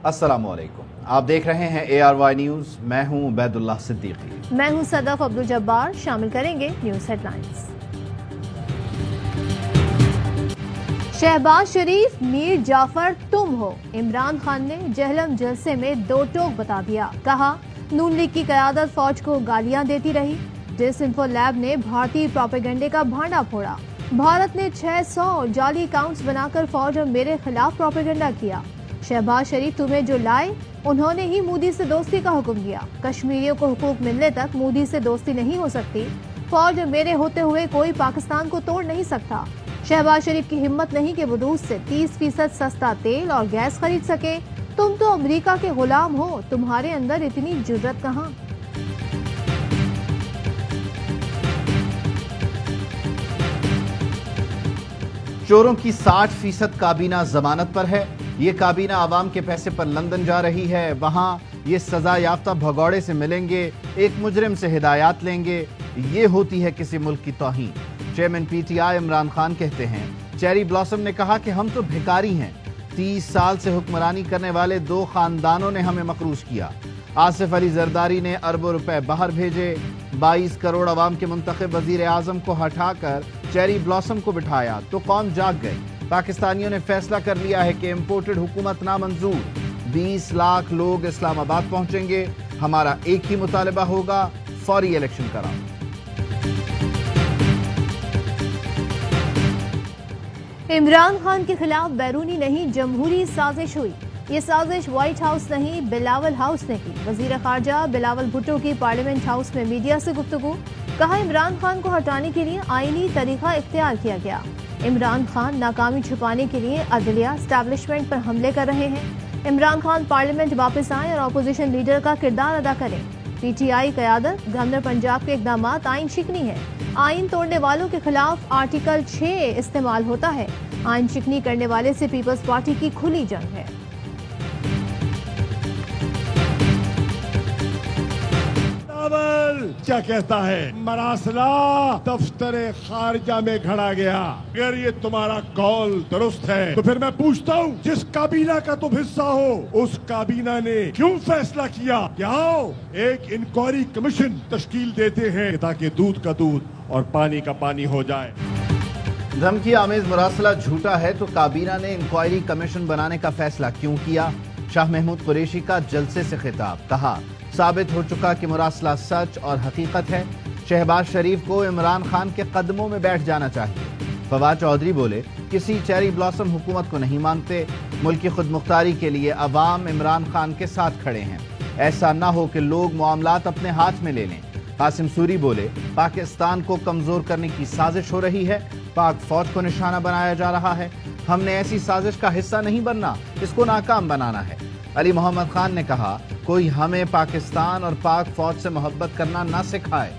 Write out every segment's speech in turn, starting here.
अस्सलामुअलैकुम, आप देख रहे हैं ARY न्यूज़। मैं हूं उबैदुल्लाह सिद्दीकी। मैं हूं सदफ अब्दुल जब्बार। शामिल करेंगे न्यूज़ हेडलाइंस। शहबाज शरीफ, मीर जाफर तुम हो। इमरान खान ने जहलम जलसे में दो टोक बता दिया। कहा, नून लीग की क़यादत फौज को गालियां देती रही। डिसइंफो लैब ने भारतीय प्रोपेगेंडे का भांडा फोड़ा। भारत ने 600 जाली अकाउंट्स बनाकर फौज और मेरे खिलाफ प्रोपेगेंडा किया। शहबाज शरीफ तुम्हें जो लाए, उन्होंने ही मोदी से दोस्ती का हुक्म दिया। कश्मीरियों को हुकूक मिलने तक मोदी से दोस्ती नहीं हो सकती। फौज मेरे होते हुए कोई पाकिस्तान को तोड़ नहीं सकता। शहबाज शरीफ की हिम्मत नहीं कि वदूद से 30% सस्ता तेल और गैस खरीद सके। तुम तो अमेरिका के गुलाम हो, तुम्हारे अंदर इतनी जुर्रत कहाँ। चोरों की 60% काबीना जमानत पर है। ये काबीना आवाम के पैसे पर लंदन जा रही है। वहाँ ये सजा याफ्ता भगौड़े से मिलेंगे, एक मुजरिम से हिदायत लेंगे। ये होती है किसी मुल्क की तौहीन। चेयरमैन PTI इमरान खान कहते हैं, चेरी ब्लॉसम ने कहा कि हम तो भिखारी हैं। 30 साल से हुक्मरानी करने वाले 2 खानदानों ने हमें मकरूज किया। आसिफ अली जरदारी ने अरबों रुपए बाहर भेजे। 22 करोड़ अवाम के मुंतखब वजीर आजम को हटाकर चेरी ब्लॉसम को बिठाया तो कौम जाग गई। पाकिस्तानियों ने फैसला कर लिया है कि इम्पोर्टेड हुकूमत नामंजूर। 20 लाख लोग इस्लामाबाद पहुंचेंगे। हमारा एक ही मुतालबा होगा, फौरी इलेक्शन कराओ। इमरान खान के खिलाफ बैरूनी नहीं जमहूरी साजिश हुई। ये साजिश व्हाइट हाउस नहीं बिलावल हाउस ने की। वजीर खारजा बिलावल भुट्टो की पार्लियामेंट हाउस में मीडिया से गुफ्तगू। कहा, इमरान खान को हटाने के लिए आईनी तरीका इख्तियार किया गया। इमरान खान नाकामी छुपाने के लिए अदलिया एस्टैब्लिशमेंट पर हमले कर रहे हैं। इमरान खान पार्लियामेंट वापस आए और अपोजिशन लीडर का किरदार अदा करें। PTI क़यादत गवर्नर पंजाब के इक़दामात आइन शिकनी है। आइन तोड़ने वालों के खिलाफ आर्टिकल 6 इस्तेमाल होता है। आइन शिकनी करने वाले से पीपल्स पार्टी की खुली जंग है। क्या कहता है, मरासला दफ्तरे खारजा में खड़ा गया। अगर ये तुम्हारा कौल दुरुस्त है तो फिर मैं पूछता हूँ, जिस काबीना का तुम हिस्सा हो, उस काबीना ने क्यों फैसला किया कि आओ एक इंक्वायरी कमीशन तश्कील देते हैं ताकि दूध का दूध और पानी का पानी हो जाए। धमकी आमेज मुरासला झूठा है तो काबीना ने इंक्वायरी कमीशन बनाने का फैसला क्यों किया। शाह महमूद कुरैशी का जलसे से खिताब। कहा, साबित हो चुका कि मुरासला सच और हकीकत है। शहबाज शरीफ को इमरान खान के कदमों में बैठ जाना चाहिए। फवाद चौधरी बोले, किसी चेरी ब्लॉसम हुकूमत को नहीं मानते। मुल्क की खुद मुख्तारी के लिए अवाम इमरान खान के साथ खड़े हैं। ऐसा ना हो कि लोग मामलात अपने हाथ में ले लें। कासिम सूरी बोले, पाकिस्तान को कमजोर करने की साजिश हो रही है। पाक फौज को निशाना बनाया जा रहा है। हमने ऐसी साजिश का हिस्सा नहीं बनना, इसको नाकाम बनाना है। अली मोहम्मद खान ने कहा, कोई हमें पाकिस्तान और पाक फौज से मोहब्बत करना ना सिखाए।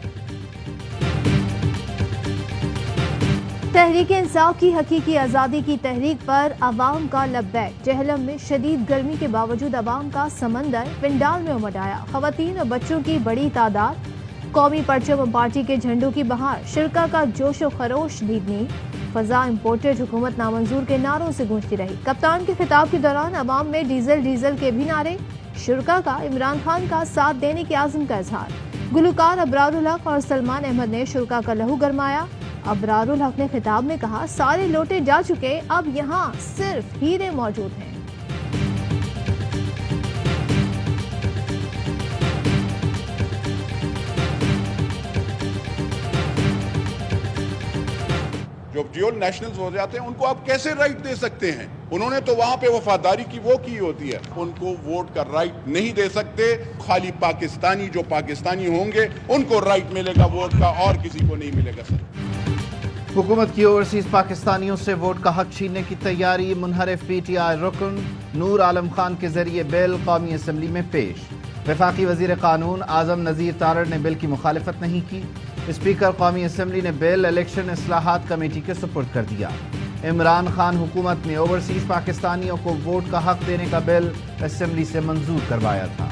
तहरीक इंसाफ की हकीकी आज़ादी की तहरीक पर अवाम का लब्बैक। जहलम में शदीद गर्मी के बावजूद अवाम का समंदर पिंडाल में उमड़ आया। खवातीन और बच्चों की बड़ी तादाद। कौमी परचम और पार्टी के झंडों की बहार। शिरका का जोश व खरोश दीदनी। फजा इम्पोर्टेड हुकूमत नामंजूर के नारों से गूंजती रही। कप्तान के खिताब के दौरान अवाम में डीजल डीजल के भी नारे। शिरका का इमरान खान का साथ देने के आज़म का इजहार। गुलकार अबरारुल हक और सलमान अहमद ने शिरका का लहू गरमाया। अबरारुल हक ने खिताब में कहा, सारे लोटे जा चुके, अब यहाँ सिर्फ हीरे मौजूद हैं। जो ड्यूल नेशनल्स हो जाते हैं उनको आप कैसे राइट दे सकते हैं? उन्होंने तो वहां पे वफादारी की वो की होती है, उनको वोट का राइट नहीं दे सकते। खाली पाकिस्तानी जो पाकिस्तानी होंगे उनको राइट मिलेगा वोट का, और किसी को नहीं मिलेगा। सर, हुकूमत की ओवरसीज पाकिस्तानियों से वोट का हक छीनने की तैयारी। मुनहरिफ PTI रुकन नूर आलम खान के जरिए बिल कौमी असम्बली में पेश। वफाकी वजीर कानून आजम नज़ीर तारड़ ने बिल की मुखालिफत नहीं की। स्पीकर कौमी असम्बली ने बिल इलेक्शन इस्लाहात कमेटी के सुपुर्द कर दिया। इमरान खान हुकूमत ने ओवरसीज पाकिस्तानियों को वोट का हक देने का बिल असम्बली से मंजूर करवाया था।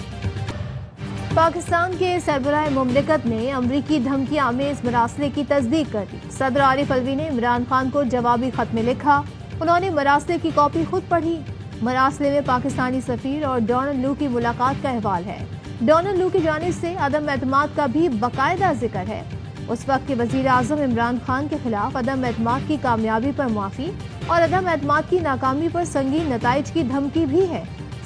पाकिस्तान के सरबराह मुमलिकत ने अमरीकी धमकी आमेज मरासले की तस्दीक कर दी। सदर आरिफ अलवी ने इमरान खान को जवाबी खत में लिखा। उन्होंने मरासले की कॉपी खुद पढ़ी। مراسلے میں پاکستانی سفیر اور ڈونلڈ لو کی ملاقات کا احوال ہے۔ ڈونلڈ لو کی جانب سے عدم اعتماد کا بھی باقاعدہ ذکر ہے۔ اس وقت کے وزیر اعظم عمران خان کے خلاف عدم اعتماد کی کامیابی پر معافی اور عدم اعتماد کی ناکامی پر سنگین نتائج کی دھمکی بھی ہے۔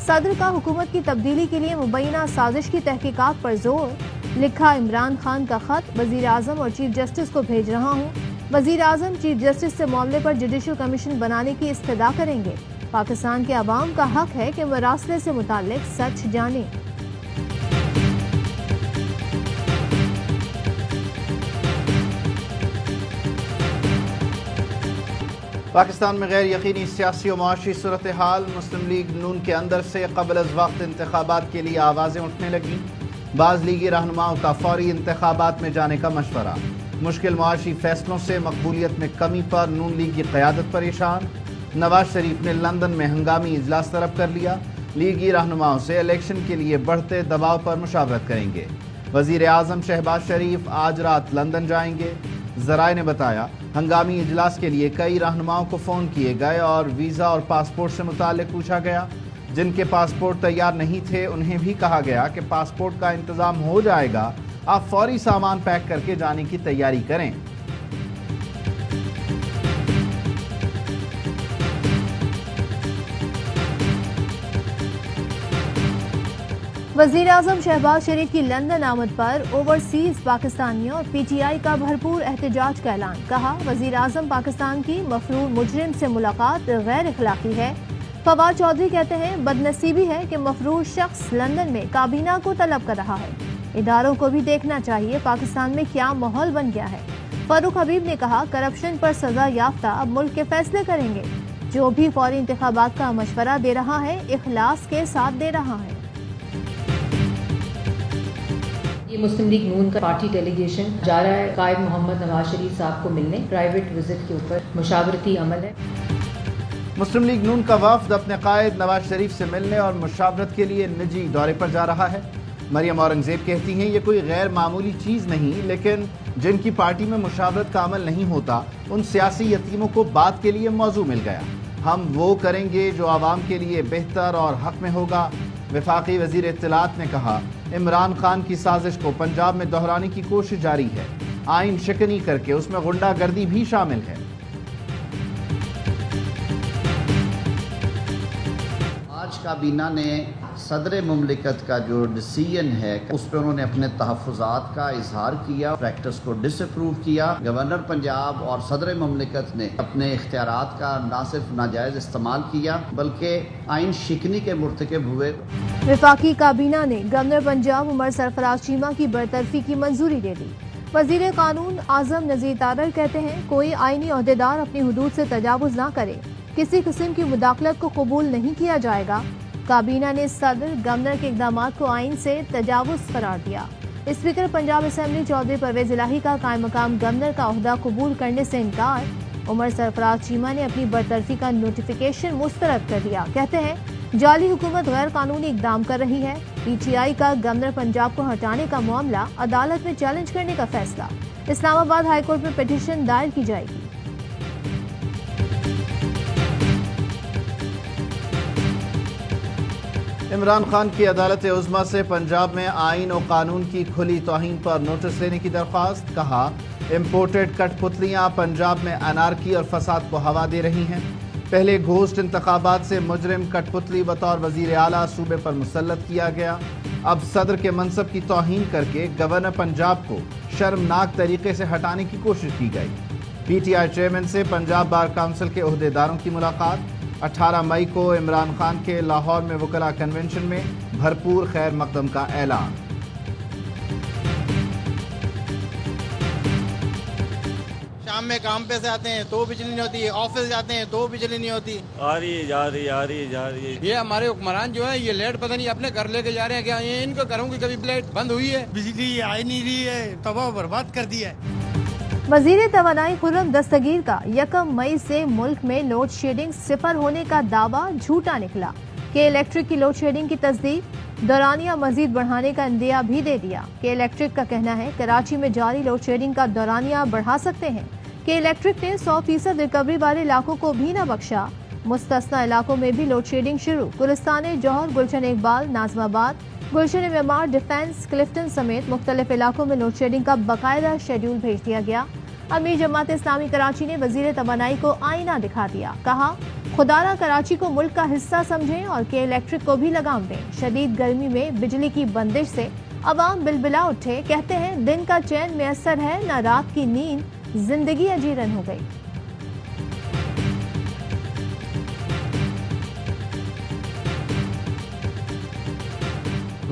صدر کا حکومت کی تبدیلی کے لیے مبینہ سازش کی تحقیقات پر زور، لکھا عمران خان کا خط، وزیر اعظم اور چیف جسٹس کو بھیج رہا ہوں۔ وزیر اعظم چیف جسٹس سے معاملے پر جوڈیشل کمیشن بنانے کی استدعا کریں گے۔ پاکستان کے عوام کا حق ہے کہ مراسلے سے متعلق سچ جانیں۔ پاکستان میں غیر یقینی سیاسی و معاشی صورتحال، مسلم لیگ نون کے اندر سے قبل از وقت انتخابات کے لیے آوازیں اٹھنے لگیں۔ بعض لیگی رہنماؤں کا فوری انتخابات میں جانے کا مشورہ۔ مشکل معاشی فیصلوں سے مقبولیت میں کمی پر نون لیگ کی قیادت پریشان۔ نواز شریف نے لندن میں ہنگامی اجلاس طلب کر لیا۔ لیگی رہنماؤں سے الیکشن کے لیے بڑھتے دباؤ پر مشاورت کریں گے۔ وزیر اعظم شہباز شریف آج رات لندن جائیں گے۔ ذرائع نے بتایا ہنگامی اجلاس کے لیے کئی رہنماؤں کو فون کیے گئے اور ویزا اور پاسپورٹ سے متعلق پوچھا گیا۔ جن کے پاسپورٹ تیار نہیں تھے انہیں بھی کہا گیا کہ پاسپورٹ کا انتظام ہو جائے گا، آپ فوری سامان پیک کر کے جانے کی تیاری کریں۔ وزیر اعظم شہباز شریف کی لندن آمد پر اوورسیز پاکستانیوں اور پی ٹی آئی کا بھرپور احتجاج کا اعلان۔ کہا وزیر اعظم پاکستان کی مفرور مجرم سے ملاقات غیر اخلاقی ہے۔ فواد چودھری کہتے ہیں بدنصیبی ہے کہ مفرور شخص لندن میں کابینہ کو طلب کر رہا ہے۔ اداروں کو بھی دیکھنا چاہیے پاکستان میں کیا ماحول بن گیا ہے۔ فاروق حبیب نے کہا کرپشن پر سزا یافتہ اب ملک کے فیصلے کریں گے۔ جو بھی فوری انتخابات کا مشورہ دے رہا ہے اخلاص کے ساتھ دے رہا ہے۔ یہ مسلم لیگ نون کا پارٹی ڈیلیگیشن جا رہا ہے قائد محمد نواز شریف صاحب کو ملنے، پرائیویٹ وزٹ کے اوپر مشاورتی عمل ہے۔ مسلم لیگ نون کا وفد اپنے قائد نواز شریف سے ملنے اور مشاورت کے لیے نجی دورے پر جا رہا ہے۔ مریم اورنگزیب کہتی ہیں یہ کوئی غیر معمولی چیز نہیں، لیکن جن کی پارٹی میں مشاورت کا عمل نہیں ہوتا ان سیاسی یتیموں کو بات کے لیے موضوع مل گیا۔ ہم وہ کریں گے جو عوام کے لیے بہتر اور حق میں ہوگا۔ وفاقی وزیر اطلاعات نے کہا عمران خان کی سازش کو پنجاب میں دہرانے کی کوشش جاری ہے، آئین شکنی کر کے اس میں غنڈہ گردی بھی شامل ہے۔ آج کابینہ نے صدر مملکت کا جو ڈیسیژن ہے اس پہ انہوں نے اپنے تحفظات کا اظہار کیا، پریکٹس کو ڈس اپروو کیا۔ گورنر پنجاب اور صدر مملکت نے اپنے اختیارات کا نہ صرف ناجائز استعمال کیا بلکہ آئین شکنی کے مرتکب ہوئے۔ وفاقی کابینہ نے گورنر پنجاب عمر سرفراز چیمہ کی برطرفی کی منظوری دے دی۔ وزیر قانون اعظم نذیر تارڑ کہتے ہیں کوئی آئینی عہدیدار اپنی حدود سے تجاوز نہ کرے، کسی قسم کی مداخلت کو قبول نہیں کیا جائے گا۔ کابینہ نے صدر گورنر کے اقدامات کو آئین سے تجاوز قرار دیا۔ اسپیکر پنجاب اسمبلی چودھری پرویز الہی کا قائم مقام گورنر کا عہدہ قبول کرنے سے انکار۔ عمر سرفراز چیمہ نے اپنی برطرفی کا نوٹیفیکیشن مسترد کر دیا۔ کہتے ہیں جعلی حکومت غیر قانونی اقدام کر رہی ہے۔ پی ٹی آئی کا گورنر پنجاب کو ہٹانے کا معاملہ عدالت میں چیلنج کرنے کا فیصلہ۔ اسلام آباد ہائی کورٹ میں پٹیشن دائر کی جائے گی۔ عمران خان کی عدالت عظمیٰ سے پنجاب میں آئین و قانون کی کھلی توہین پر نوٹس لینے کی درخواست۔ کہا امپورٹڈ کٹ پتلیاں پنجاب میں انارکی اور فساد کو ہوا دے رہی ہیں۔ پہلے گھوسٹ انتخابات سے مجرم کٹ پتلی بطور وزیر اعلیٰ صوبے پر مسلط کیا گیا، اب صدر کے منصب کی توہین کر کے گورنر پنجاب کو شرمناک طریقے سے ہٹانے کی کوشش کی گئی۔ پی ٹی آئی چیئرمین سے پنجاب بار کونسل کے عہدیداروں کی ملاقات۔ 18 مئی کو عمران خان کے لاہور میں وکلاء کنونشن میں بھرپور خیر مقدم کا اعلان۔ شام میں کام پہ سے آتے ہیں تو بجلی نہیں ہوتی، آفس جاتے ہیں تو بجلی نہیں ہوتی۔ آ رہی ہے جا رہی ہے۔ یہ ہمارے حکمران جو ہیں یہ لیٹ پتہ نہیں اپنے گھر لے کے جا رہے ہیں، کیا ان کو گھروں کی کبھی پلیٹ بند ہوئی ہے؟ بجلی آئی نہیں رہی ہے، تباہ و برباد کر دیا ہے۔ وزیر توانائی خرم دستگیر کا 1 مئی سے ملک میں لوڈ شیڈنگ 0 ہونے کا دعویٰ جھوٹا نکلا کہ الیکٹرک کی لوڈ شیڈنگ کی تصدیق، دورانیہ مزید بڑھانے کا اندیا بھی دے دیا کہ الیکٹرک کا کہنا ہے کراچی میں جاری لوڈ شیڈنگ کا دورانیہ بڑھا سکتے ہیں کہ الیکٹرک نے 100% ریکوری والے علاقوں کو بھی نہ بخشا۔ मुस्तस्ना इलाकों में भी लोड शेडिंग शुरू। गुलिस्तान जौहर, गुलशन इकबाल, नाज़िमाबाद, गुलशन मेमार, डिफेंस, क्लिफ्टन समेत मुख्तलिफ इलाकों में लोड शेडिंग का बाकायदा शेड्यूल भेज दिया गया। अमीर जमात इस्लामी कराची ने वजीर तवानाई को आईना दिखा दिया। कहा, खुदारा कराची को मुल्क का हिस्सा समझें और के इलेक्ट्रिक को भी लगाम दें। शदीद गर्मी में बिजली की बंदिश से अवाम बिलबिला उठे। कहते हैं दिन का चैन मैसर है, न रात की नींद, जिंदगी अजीरन हो गई।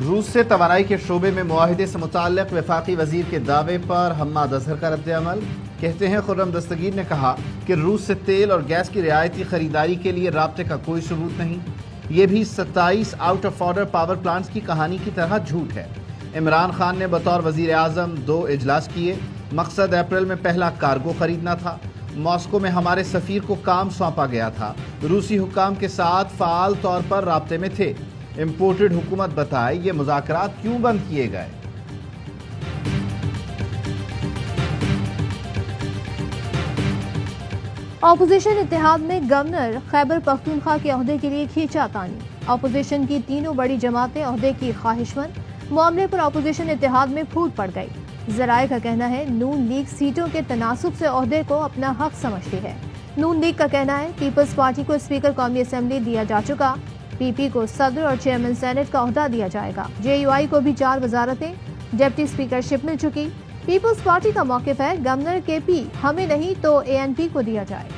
रूस से तवानाई के शोबे में मुआहिदे से मुताल्लिक़ वफाकी वजीर के दावे पर हम्माद अजहर का रद्द-ए-अमल। कहते हैं खुर्रम दस्तगीर ने कहा कि रूस से तेल और गैस की रियायती खरीदारी के लिए राब्ते का कोई सबूत नहीं। ये भी 27 out of order power plants की कहानी की तरह झूठ है। इमरान खान ने बतौर वजीर आज़म 2 इजलास किए। मकसद अप्रैल में पहला कार्गो खरीदना था। मॉस्को में हमारे सफ़ीर को काम सौंपा गया था। रूसी हुक्काम के साथ फ़ाल तौर पर राब्ते में थे। इम्पोर्टेड हुकूमत बताए ये मुज़ाकरात क्यों बंद किए गए। अपोजिशन इत्तेहाद में गवर्नर खैबर पख्तूनख्वा के ओहदे के लिए खींचातानी। अपोजिशन की तीनों बड़ी जमातें ओहदे की ख्वाहिशमंद। मामले पर अपोजिशन इत्तेहाद में फूट पड़ गई। ज़राए का कहना है नून लीग सीटों के तनासुब से ओहदे को अपना हक समझती है। नून लीग का कहना है पीपल्स पार्टी को स्पीकर कौमी असम्बली दिया जा चुका, पीपी को सदर और चेयरमैन सेनेट का ओहदा दिया जाएगा। जेयूआई को भी 4 वजारतें, डिप्टी स्पीकरशिप मिल चुकी। पीपल्स पार्टी का मौक़िफ़ है गवर्नर केपी हमें नहीं तो एएनपी को दिया जाए।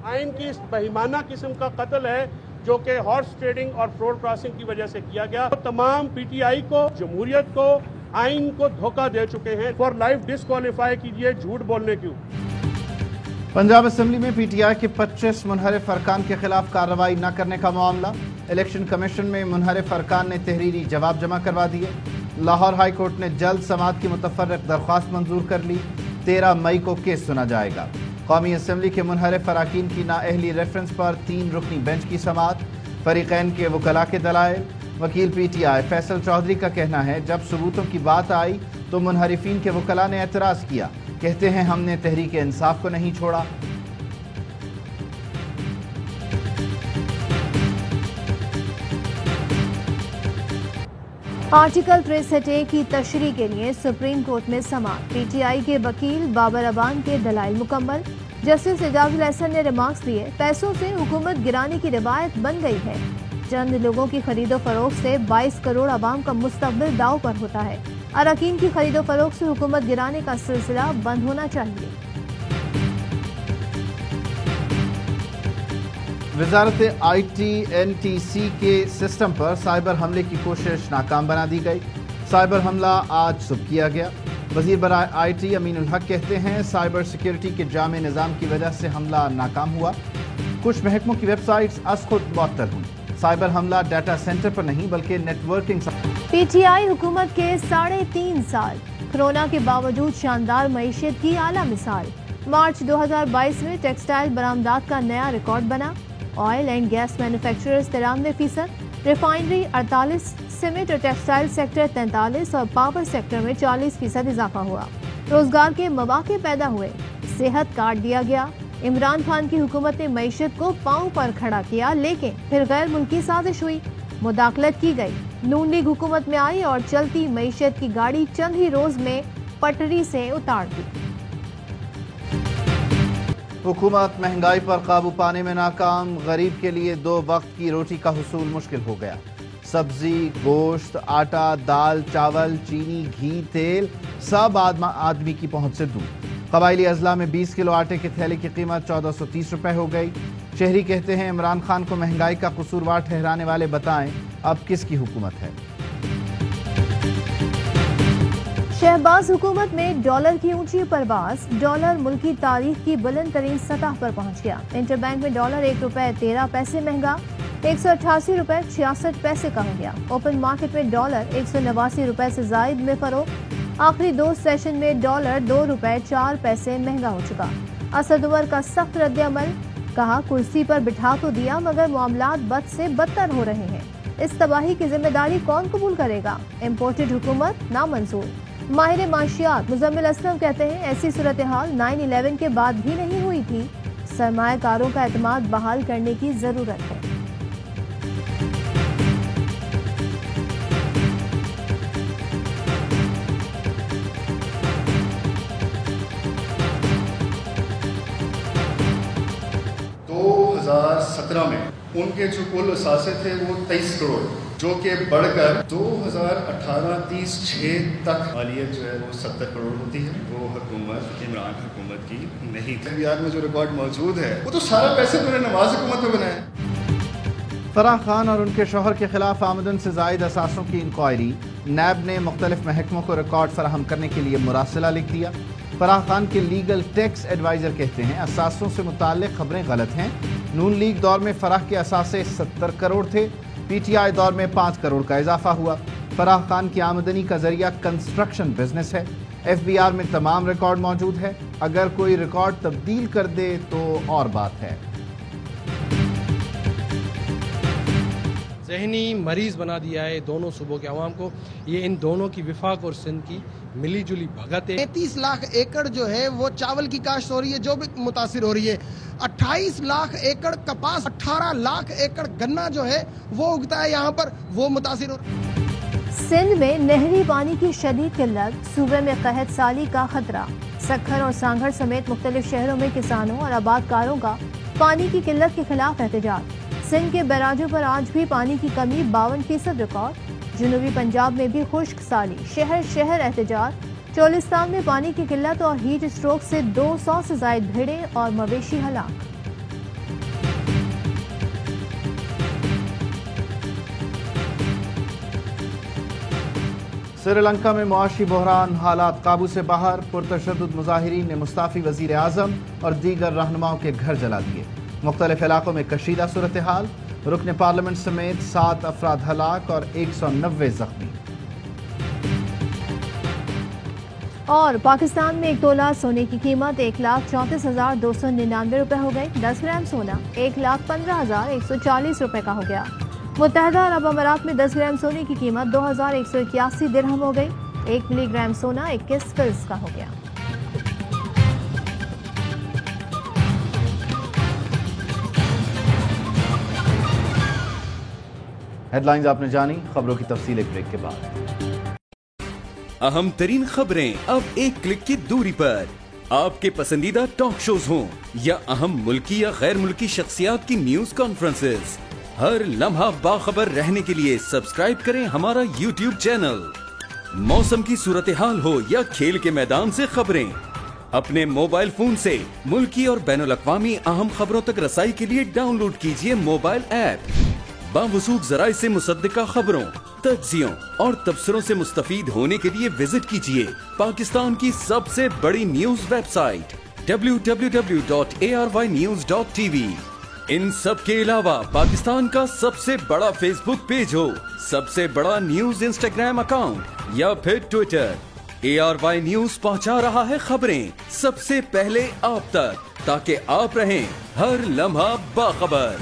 आइन की इस बेईमाना किस्म का कत्ल है जो कि हॉर्स ट्रेडिंग और फ्रॉड क्रॉसिंग की वजह से किया गया। तो तमाम पीटीआई को, जमहूरियत को, आइन को धोखा दे चुके हैं। फॉर लाइफ डिस्क्वालीफाई कीजिए झूठ बोलने क्यों। पंजाब असम्बली में पीटीआई के 25 मुनहरिफ अरकान के खिलाफ कार्रवाई न करने का मामला। इलेक्शन कमीशन में मुनहरिफ अरकान ने तहरीरी जवाब जमा करवा दिए। लाहौर हाई कोर्ट ने जल्द समाअत की मुतफर्रिक दरख्वास्त मंजूर कर ली। 13 मई को केस सुना जाएगा। कौमी असम्बली के मुनहरिफ अरकान की नाअहली रेफरेंस पर 3 रुकनी बेंच की समाअत। फरीकैन के वकला के दलाइल। वकील पीटीआई फैसल चौधरी का कहना है जब सबूतों की बात आई तो मुनहरिफीन के वकला ने एतराज़ किया। कहते हैं हमने तहरीक इंसाफ को नहीं छोड़ा। आर्टिकल 63A की तशरीह के लिए सुप्रीम कोर्ट में समाअत। पीटीआई के वकील बाबर अबान के दलाइल मुकम्मल। जस्टिस एजाजुल अहसन ने रिमार्क्स दिए पैसों से हुकूमत गिराने की रिवायत बन गई है। चंद लोगों की खरीदो फरोख्त से 22 करोड़ आवाम का मुस्तकबिल दाव पर होता है। अरकान की खरीदो फरोख्त से हुकूमत गिराने का सिलसिला बंद होना चाहिए। वजारत ITNTC के सिस्टम पर साइबर हमले की कोशिश नाकाम बना दी गई। साइबर हमला आज सुबह किया गया। वजीर बराए IT अमीनुल हक कहते हैं साइबर सिक्योरिटी के जामे निज़ाम की वजह से हमला नाकाम हुआ। कुछ महकमों की वेबसाइट्स अज खुद मुअत्तल हुई। साइबर हमला डाटा सेंटर पर नहीं बल्कि नेटवर्किंग। पीटीआई हुकूमत के 3.5 साल। कोरोना के बावजूद शानदार मईशत की आला मिसाल। मार्च 2022 में टेक्सटाइल बरामदात का नया रिकॉर्ड बना। Oil and gas manufacturers 93%, refinery 48%, cement और टेक्सटाइल सेक्टर 43% और पावर सेक्टर में 40% इजाफा हुआ। रोजगार के मौके पैदा हुए। सेहत कार्ड दिया गया। इमरान खान की हुकूमत ने मईशत को पांव पर खड़ा किया, लेकिन फिर गैर मुल्की साजिश हुई, मुदाखलत की गई। नून लीग हुकूमत में आई और चलती मईशत की गाड़ी चंद ही रोज में पटरी से उतार दी। हुकूमत महंगाई पर काबू पाने में नाकाम। गरीब के लिए 2 वक्त की रोटी का हुसूल मुश्किल हो गया। सब्जी, गोश्त, आटा, दाल, चावल, चीनी, घी, तेल सब आदमी की पहुंच से दूर। कबायली अजला में 20 किलो आटे के थैले की कीमत 1430 रुपए हो गई। शहरी कहते हैं इमरान खान को महंगाई का कसूरवार ठहराने वाले बताएं अब किसकी हुकूमत है। शहबाज हुकूमत में डॉलर की ऊंची परवाज। डॉलर मुल्की तारीख की बुलंद तरीन सतह पर पहुंच गया। इंटरबैंक में डॉलर 1 रुपए 13 पैसे महंगा 188 रुपए 66 पैसे का हो गया। ओपन मार्केट में डॉलर 189 रुपए से जायद में फरोख्त। आखिरी 2 सेशन में डॉलर 2 रुपए 4 पैसे महंगा हो चुका। असद उमर का सख्त रद्द-ए-अमल। कहा कुर्सी पर बिठा तो दिया मगर मामलात बद से बदतर हो रहे हैं। इस तबाही की जिम्मेदारी कौन कबूल करेगा। इम्पोर्टेड हुकूमत नामंजूर। ماہر معاشیات مزمل اسلم کہتے ہیں ایسی صورتحال 9/11 کے بعد بھی نہیں ہوئی تھی، سرمایہ کاروں کا اعتماد بحال کرنے کی ضرورت ہے۔ میں ان کے جو کل اثاثے تھے وہ 23 کروڑ، جو کہ بڑھ کر 2018-30-6 تک مالیت جو ہے وہ 70 کروڑ ہوتی ہے۔ وہ حکومت عمران حکومت کی نہیں تھی۔ بہار میں جو ریکارڈ موجود ہے وہ تو سارا پیسے انہوں نے نواز حکومت میں بنایا۔ فرح خان اور ان کے شوہر کے خلاف آمدن سے زائد اثاثوں کی انکوائری، نیب نے مختلف محکموں کو ریکارڈ فراہم کرنے کے لیے مراسلہ لکھ دیا۔ فرح خان کے لیگل ٹیکس ایڈوائزر کہتے ہیں اثاثوں سے متعلق خبریں غلط ہیں۔ نون لیگ دور میں فرح کے اثاثے 70 کروڑ تھے، پی ٹی آئی دور میں 5 کروڑ کا اضافہ ہوا۔ فرح خان کی آمدنی کا ذریعہ کنسٹرکشن بزنس ہے۔ ایف بی آر میں تمام ریکارڈ موجود ہے، اگر کوئی ریکارڈ تبدیل کر دے تو اور بات ہے۔ ذہنی مریض بنا دیا ہے دونوں صوبوں کے عوام کو۔ یہ ان دونوں کی وفاق اور سندھ کی ملی جلی بھگت ہے۔ 33 لاکھ ایکڑ جو ہے وہ چاول کی کاشت ہو رہی ہے جو بھی متاثر ہو رہی ہے۔ 28 لاکھ ایکڑ کپاس، 18 لاکھ ایکڑ گنا جو ہے وہ اگتا ہے یہاں پر، وہ متاثر ہو رہا ہے۔ سندھ میں نہری پانی کی شدید قلت، صوبے میں قحط سالی کا خطرہ۔ سکھر اور سانگھڑ سمیت مختلف شہروں میں کسانوں اور آباد کاروں کا پانی کی قلت کے خلاف احتجاج۔ سندھ کے بیراجوں پر آج بھی پانی کی کمی 52% ریکارڈ۔ جنوبی پنجاب میں بھی خشک سالی، شہر شہر احتجاج۔ چولستان میں پانی کی قلت اور ہیٹ اسٹروک سے 200 سے زائد بھیڑیں اور مویشی ہلاک۔ سری لنکا میں معاشی بحران، حالات قابو سے باہر۔ پرتشدد مظاہرین نے مستعفی وزیر اعظم اور دیگر رہنماؤں کے گھر جلا دیے۔ مختلف علاقوں میں کشیدہ صورتحال، رکن پارلیمنٹ سمیت 7 افراد ہلاک اور 190 زخمی۔ اور پاکستان میں 1 تولہ سونے کی قیمت 1,34,299 روپے ہو گئی۔ 10 گرام سونا 1,15,140 روپے کا ہو گیا۔ متحدہ عرب امارات میں 10 گرام سونے کی قیمت 2,181 درہم ہو گئی۔ 1 ملی گرام سونا 21 فلس کا ہو گیا۔ ہیڈ لائنز آپ نے جانی، خبروں کی تفصیل ایک بریک کے بعد۔ اہم ترین خبریں اب ایک کلک کی دوری پر۔ آپ کے پسندیدہ ٹاک شوز ہوں یا اہم ملکی یا غیر ملکی شخصیات کی نیوز کانفرنسز، ہر لمحہ باخبر رہنے کے لیے سبسکرائب کریں ہمارا یوٹیوب چینل۔ موسم کی صورتحال ہو یا کھیل کے میدان سے خبریں، اپنے موبائل فون سے ملکی اور بین الاقوامی اہم خبروں تک رسائی کے لیے ڈاؤن لوڈ کیجیے موبائل ایپ۔ باوثوق ذرائع سے مصدقہ خبروں، تجزیوں اور تبصروں سے مستفید ہونے کے لیے وزٹ کیجیے پاکستان کی سب سے بڑی نیوز ویب سائٹ www.arYnews.tv۔ ان سب کے علاوہ پاکستان کا سب سے بڑا فیس بک پیج ہو، سب سے بڑا نیوز انسٹاگرام اکاؤنٹ یا پھر ٹویٹر، ARY نیوز پہنچا رہا ہے خبریں سب سے پہلے آپ تک، تاکہ آپ رہیں ہر لمحہ باخبر۔